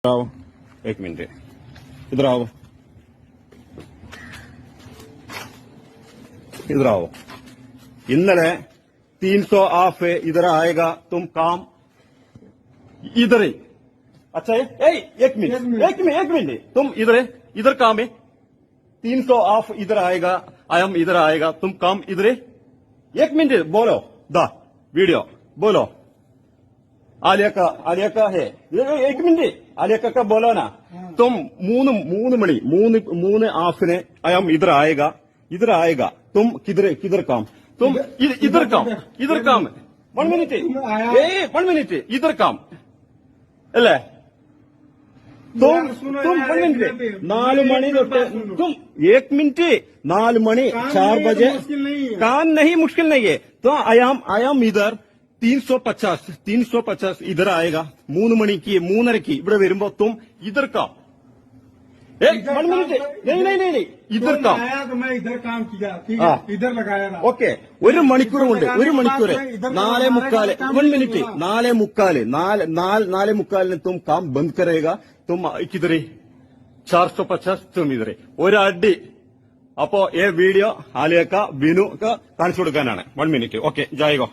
आओ एक मिनट इधर आओ इधर आओ इन्नले 300 ऑफ इधर आएगा तुम काम इधर ही अच्छा है एक मिनट तुम इधर काम है 300 ऑफ इधर आएगा आयम इधर आएगा तुम काम इधर है एक मिनट बोलो दा वीडियो बोलो आलिया का है एक मिनट आलिया का बोलो ना तुम मूന്ന് मणि മൂന്ന് हाफिने आयम इधर आएगा तुम किधर काम तुम इधर काम 1 मिनट इधर काम अല്ലേ तुम 1 मिनट 4 मणि तुम 1 मिनट 4 मणि 4 बजे काम नहीं मुश्किल नहीं है तो आयाम इधर 350 इधर आएगा 3 മണിക്ക് 3:30 ഇവിടെ വരുമ്പോ तुम इधर काम 1 मिनट नहीं इधर काम आया तो मैं इधर काम किया ठीक है इधर लगाया था ओके 1 മണിക്കൂർ കൊണ്ട് 1 മണിക്കൂർ 4:45 1 मिनट 4:45 तुम काम बंद करेगा तुम किधर 450 तुम इधर ഒരടി അപ്പോ ഈ വീഡിയോ ആലിയക്ക ബിനു കാണിച്ചു കൊടുക്കാനാണ് 1 मिनट ओके जाएगा